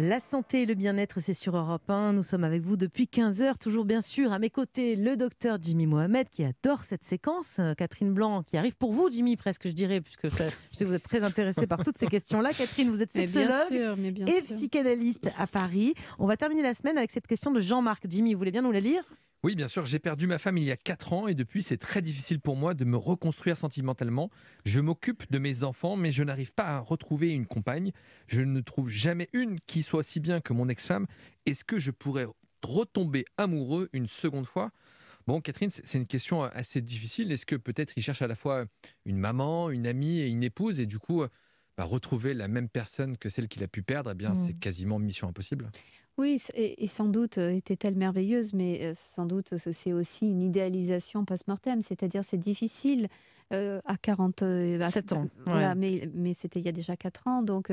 La santé et le bien-être, c'est sur Europe 1. Nous sommes avec vous depuis 15 heures, toujours bien sûr. À mes côtés, le docteur Jimmy Mohamed qui adore cette séquence. Catherine Blanc qui arrive pour vous, Jimmy, presque, je dirais, puisque je sais que vous êtes très intéressé par toutes ces questions-là. Catherine, vous êtes sexologue Mais bien et sûr. psychanalyste à Paris. On va terminer la semaine avec cette question de Jean-Marc. Jimmy, vous voulez bien nous la lire ? Oui, bien sûr, j'ai perdu ma femme il y a 4 ans et depuis, c'est très difficile pour moi de me reconstruire sentimentalement. Je m'occupe de mes enfants, mais je n'arrive pas à retrouver une compagne. Je ne trouve jamais une qui soit aussi bien que mon ex-femme. Est-ce que je pourrais retomber amoureux une seconde fois? Bon, Catherine, c'est une question assez difficile. Est-ce que peut-être il cherche à la fois une maman, une amie et une épouse et du coup, retrouver la même personne que celle qu'il a pu perdre, eh bien, c'est quasiment mission impossible. Oui, et sans doute était-elle merveilleuse, mais sans doute c'est aussi une idéalisation post-mortem, c'est-à-dire c'est difficile à 40, 7 ans, voilà, ouais. mais c'était il y a déjà 4 ans, donc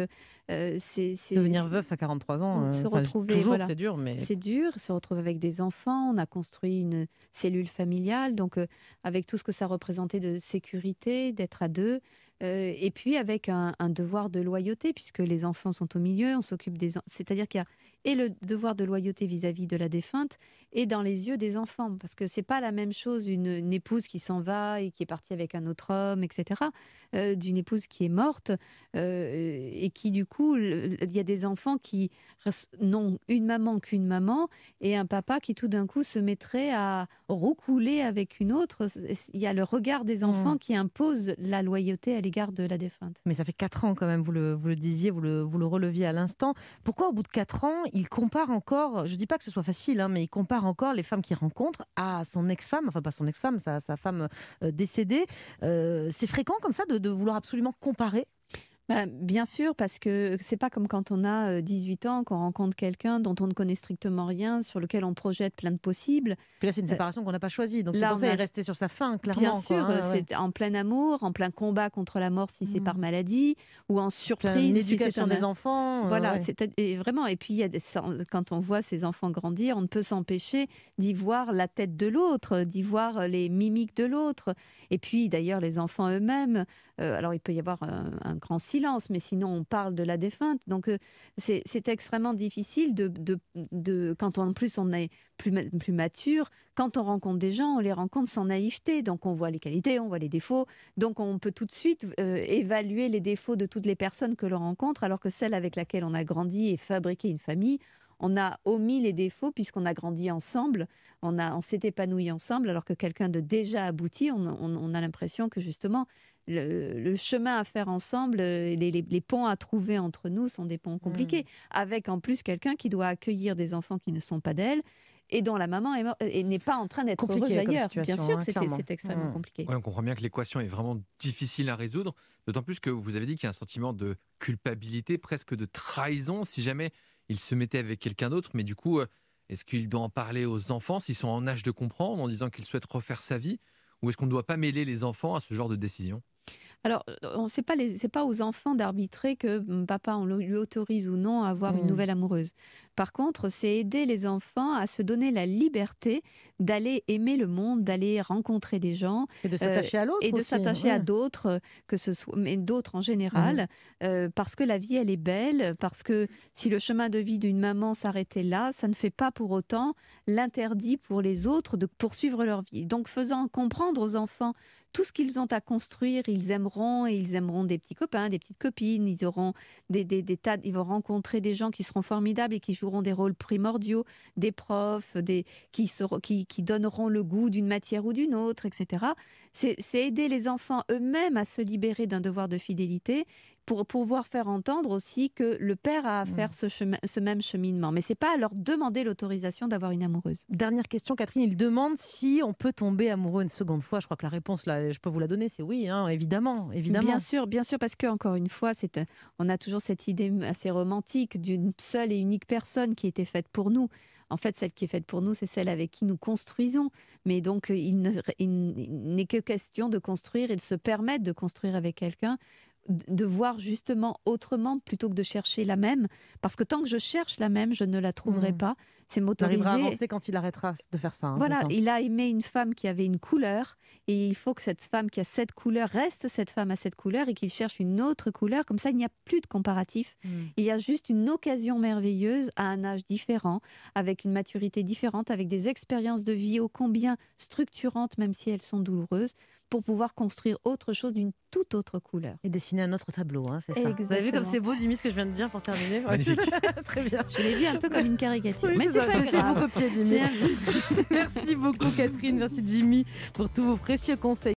Devenir veuf à 43 ans, se enfin, retrouver, toujours, voilà, c'est dur, mais c'est dur, se retrouver avec des enfants, on a construit une cellule familiale, donc avec tout ce que ça représentait de sécurité, d'être à deux, et puis avec un devoir de loyauté, puisque les enfants sont au milieu, on s'occupe c'est-à-dire qu'il y a et le devoir de loyauté vis-à-vis de la défunte et dans les yeux des enfants, parce que c'est pas la même chose une épouse qui s'en va et qui est partie avec un autre homme, etc., d'une épouse qui est morte et qui du coup, il y a des enfants qui n'ont une maman qu'une maman et un papa qui tout d'un coup se mettrait à roucouler avec une autre. Il y a le regard des enfants qui impose la loyauté à l'égard de la défunte. Mais ça fait 4 ans quand même, vous le disiez, vous le releviez à l'instant. Pourquoi au bout de 4 ans, il compare encore, je ne dis pas que ce soit facile, hein, mais il compare encore les femmes qu'il rencontre à son ex-femme, enfin pas son ex-femme, sa femme décédée. C'est fréquent comme ça de vouloir absolument comparer? Bah, bien sûr, parce que c'est pas comme quand on a 18 ans, qu'on rencontre quelqu'un dont on ne connaît strictement rien, sur lequel on projette plein de possibles. Puis là, c'est une Euh, séparation qu'on n'a pas choisie, donc c'est Là, pour ça qu'il est resté sur sa faim, bien clairement, quoi, sûr, hein, ouais. c'est en plein amour, en plein combat contre la mort si c'est par maladie, ou en Plein surprise si c'est éducation des enfants, voilà, ouais. et vraiment. Et puis, quand on voit ces enfants grandir, on ne peut s'empêcher d'y voir la tête de l'autre, d'y voir les mimiques de l'autre. Et puis, d'ailleurs, les enfants eux-mêmes, alors il peut y avoir un grand silence, mais sinon, on parle de la défunte. Donc, c'est extrêmement difficile quand en plus on est plus mature. Quand on rencontre des gens, on les rencontre sans naïveté. Donc, on voit les qualités, on voit les défauts. Donc, on peut tout de suite évaluer les défauts de toutes les personnes que l'on rencontre, alors que celle avec laquelle on a grandi et fabriqué une famille, on a omis les défauts puisqu'on a grandi ensemble, on s'est épanoui ensemble, alors que quelqu'un de déjà abouti, on a l'impression que justement, le chemin à faire ensemble, les ponts à trouver entre nous sont des ponts compliqués, avec en plus quelqu'un qui doit accueillir des enfants qui ne sont pas d'elle, et dont la maman est morte, et n'est pas en train d'être heureuse Compliqué comme ailleurs. Bien situation, sûr hein, que clairement. c'est extrêmement compliqué. Ouais, on comprend bien que l'équation est vraiment difficile à résoudre, d'autant plus que vous avez dit qu'il y a un sentiment de culpabilité, presque de trahison, si jamais il se mettait avec quelqu'un d'autre. Mais du coup, est-ce qu'il doit en parler aux enfants s'ils sont en âge de comprendre, en disant qu'il souhaite refaire sa vie? Ou est-ce qu'on ne doit pas mêler les enfants à ce genre de décision? Alors, c'est pas aux enfants d'arbitrer que papa, on lui autorise ou non à avoir une Mm. nouvelle amoureuse. Par contre, c'est aider les enfants à se donner la liberté d'aller aimer le monde, d'aller rencontrer des gens Et de s'attacher à l'autre et de aussi. s'attacher à Ouais. d'autres, que ce soit, mais d'autres en Mhm. général, parce que la vie, elle est belle, parce que si le chemin de vie d'une maman s'arrêtait là, ça ne fait pas pour autant l'interdit pour les autres de poursuivre leur vie. Donc, faisant comprendre aux enfants tout ce qu'ils ont à construire, ils aimeront, et ils aimeront des petits copains, des petites copines, ils auront des tas, ils vont rencontrer des gens qui seront formidables et qui joueront des rôles primordiaux, des profs, qui donneront le goût d'une matière ou d'une autre, etc. C'est aider les enfants eux-mêmes à se libérer d'un devoir de fidélité pour pouvoir faire entendre aussi que le père a à faire ce même cheminement. Mais c'est pas à leur demander l'autorisation d'avoir une amoureuse. Dernière question, Catherine. Il demande si on peut tomber amoureux une seconde fois. Je crois que la réponse, là, je peux vous la donner, c'est oui, hein, évidemment, évidemment. Bien sûr, parce que encore une fois, on a toujours cette idée assez romantique d'une seule et unique personne qui était faite pour nous. En fait, celle qui est faite pour nous, c'est celle avec qui nous construisons. Mais donc, il n'est que question de construire et de se permettre de construire avec quelqu'un de voir justement autrement plutôt que de chercher la même. Parce que tant que je cherche la même, je ne la trouverai pas. C'est Il arrivera à m'autoriser. avancer quand il arrêtera de faire ça. Voilà, C'est ça. il a aimé une femme qui avait une couleur et il faut que cette femme qui a cette couleur reste cette femme à cette couleur et qu'il cherche une autre couleur. Comme ça, il n'y a plus de comparatif. Il y a juste une occasion merveilleuse à un âge différent, avec une maturité différente, avec des expériences de vie ô combien structurantes, même si elles sont douloureuses, pour pouvoir construire autre chose d'une toute autre couleur. Et dessiner un autre tableau, hein, c'est ça. Vous avez vu comme Exactement. c'est beau, Jimmy, ce que je viens de dire pour terminer. Ouais. Magnifique. Très bien. Je l'ai vu un peu comme une caricature, Oui, mais c'est c'est ça, pas j'essaie de grave. vous copier, Jimmy. J'ai un- Merci beaucoup, Catherine. Merci, Jimmy, pour tous vos précieux conseils.